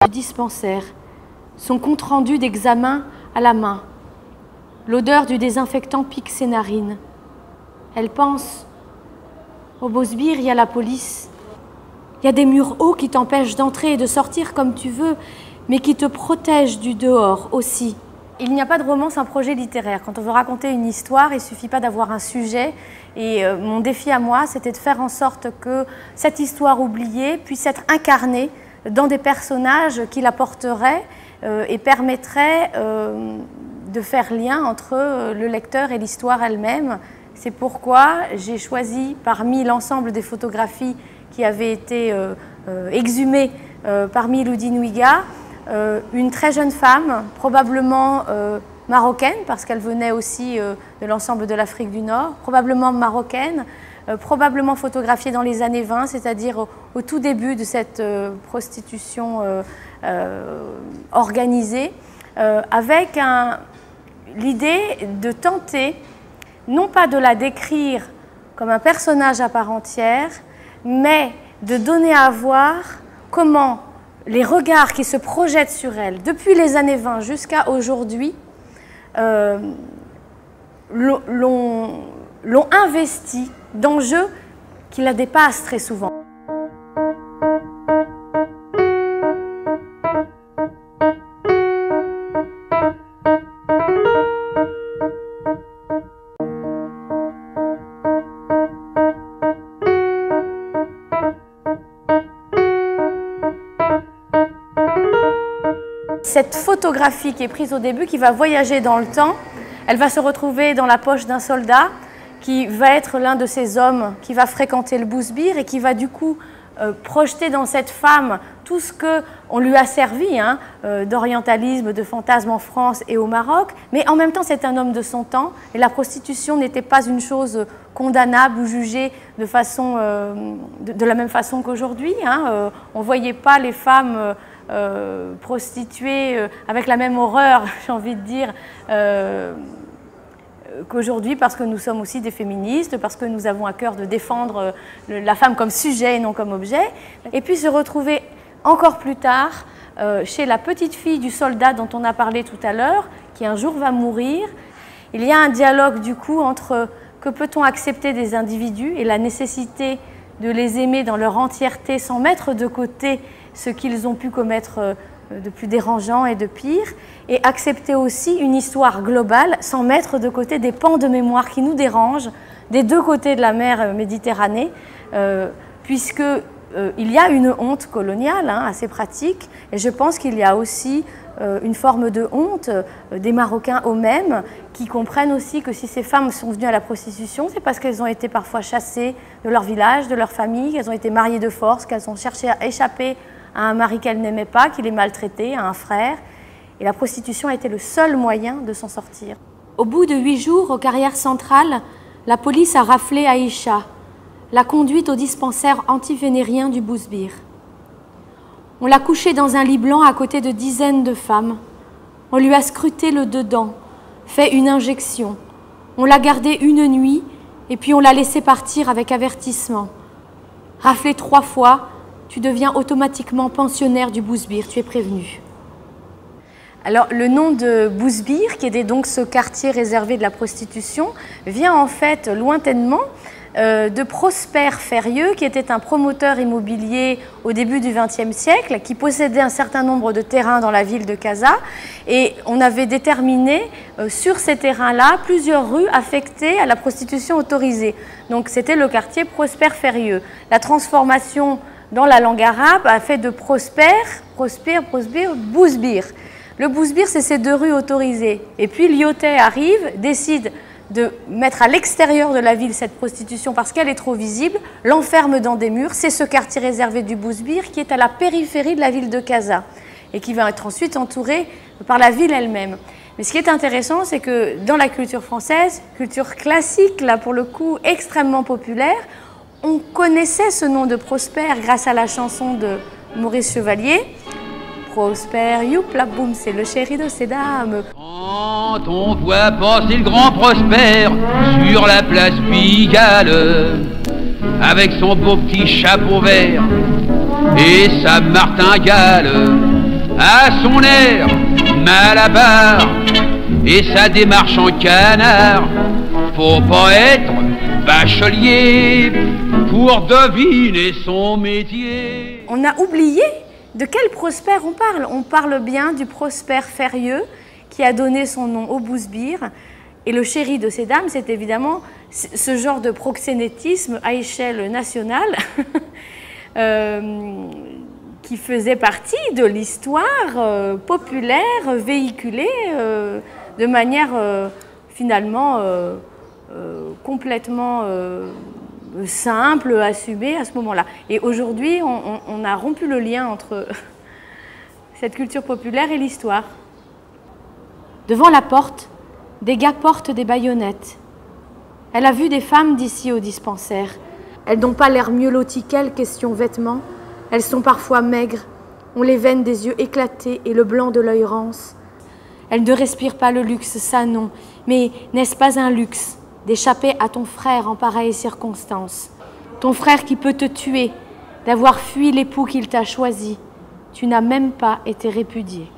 dispensaire, son compte-rendu d'examen à la main. L'odeur du désinfectant pique ses narines. Elle pense, au beau sbire, il y a la police. Il y a des murs hauts qui t'empêchent d'entrer et de sortir comme tu veux, mais qui te protègent du dehors aussi. Il n'y a pas de roman sans projet littéraire. Quand on veut raconter une histoire, il ne suffit pas d'avoir un sujet. Et mon défi à moi, c'était de faire en sorte que cette histoire oubliée puisse être incarnée dans des personnages qui la porteraient et permettraient de faire lien entre le lecteur et l'histoire elle-même. C'est pourquoi j'ai choisi, parmi l'ensemble des photographies qui avaient été exhumées parmi Loudinouiga, une très jeune femme, probablement marocaine, parce qu'elle venait aussi de l'ensemble de l'Afrique du Nord, probablement marocaine, probablement photographiée dans les années 20, c'est-à-dire au tout début de cette prostitution organisée, avec l'idée de tenter, non pas de la décrire comme un personnage à part entière, mais de donner à voir comment les regards qui se projettent sur elle, depuis les années 20 jusqu'à aujourd'hui, l'ont investi d'enjeux qui la dépassent très souvent. Cette photographie qui est prise au début, qui va voyager dans le temps, elle va se retrouver dans la poche d'un soldat qui va être l'un de ces hommes qui va fréquenter le Bousbir et qui va du coup projeter dans cette femme tout ce qu'on lui a servi d'orientalisme, de fantasme en France et au Maroc, mais en même temps c'est un homme de son temps et la prostitution n'était pas une chose condamnable ou jugée de la même façon qu'aujourd'hui. On ne voyait pas les femmes prostituées avec la même horreur, j'ai envie de dire, qu'aujourd'hui, parce que nous sommes aussi des féministes, parce que nous avons à cœur de défendre la femme comme sujet et non comme objet. Et puis se retrouver encore plus tard chez la petite fille du soldat dont on a parlé tout à l'heure, qui un jour va mourir. Il y a un dialogue du coup entre que peut-on accepter des individus et la nécessité de les aimer dans leur entièreté sans mettre de côté ce qu'ils ont pu commettre de plus dérangeant et de pire, et accepter aussi une histoire globale sans mettre de côté des pans de mémoire qui nous dérangent des deux côtés de la mer Méditerranée, puisqu'il y a une honte coloniale assez pratique, et je pense qu'il y a aussi une forme de honte des Marocains eux-mêmes qui comprennent aussi que si ces femmes sont venues à la prostitution, c'est parce qu'elles ont été parfois chassées de leur village, de leur famille, qu'elles ont été mariées de force, qu'elles ont cherché à échapper à un mari qu'elle n'aimait pas, qui les maltraitait, à un frère. Et la prostitution a été le seul moyen de s'en sortir. Au bout de 8 jours, aux carrières centrales, la police a raflé Aïcha, l'a conduite au dispensaire antivénérien du Bousbir. On l'a couchée dans un lit blanc à côté de dizaines de femmes. On lui a scruté le dedans, fait une injection. On l'a gardée une nuit et puis on l'a laissée partir avec avertissement. Raflée 3 fois, tu deviens automatiquement pensionnaire du Bousbir, tu es prévenu. Alors le nom de Bousbir, qui était donc ce quartier réservé de la prostitution, vient en fait lointainement de Prosper Ferrieux, qui était un promoteur immobilier au début du XXe siècle, qui possédait un certain nombre de terrains dans la ville de Casa, et on avait déterminé sur ces terrains-là plusieurs rues affectées à la prostitution autorisée. Donc c'était le quartier Prosper Ferrieux. La transformation dans la langue arabe a fait de Prosper, Bousbir. Le Bousbir, c'est ces 2 rues autorisées. Et puis Lyotet arrive, décide de mettre à l'extérieur de la ville cette prostitution parce qu'elle est trop visible, l'enferme dans des murs. C'est ce quartier réservé du Bousbir qui est à la périphérie de la ville de Casa et qui va être ensuite entouré par la ville elle-même. Mais ce qui est intéressant, c'est que dans la culture française, culture classique, là pour le coup extrêmement populaire, on connaissait ce nom de Prosper grâce à la chanson de Maurice Chevalier. Prosper, youpla boum, c'est le chéri de ces dames. Quand on voit passer le grand Prosper sur la place Pigalle, avec son beau petit chapeau vert et sa martingale, à son air malabar et sa démarche en canard. Faut pas être bachelier pour deviner son métier. On a oublié de quel Prosper on parle. On parle bien du Prosper Férieux qui a donné son nom au Bousbir. Et le chéri de ces dames, c'est évidemment ce genre de proxénétisme à échelle nationale qui faisait partie de l'histoire populaire véhiculée de manière finalement complètement simple, assumée à ce moment-là. Et aujourd'hui, on a rompu le lien entre cette culture populaire et l'histoire. Devant la porte, des gars portent des baïonnettes. Elle a vu des femmes d'ici au dispensaire. Elles n'ont pas l'air mieux loties qu'elles, question vêtements. Elles sont parfois maigres, ont les veines des yeux éclatées et le blanc de l'œil rance. Elles ne respirent pas le luxe, ça non. Mais n'est-ce pas un luxe d'échapper à ton frère en pareille circonstance? Ton frère qui peut te tuer, d'avoir fui l'époux qu'il t'a choisi. Tu n'as même pas été répudié.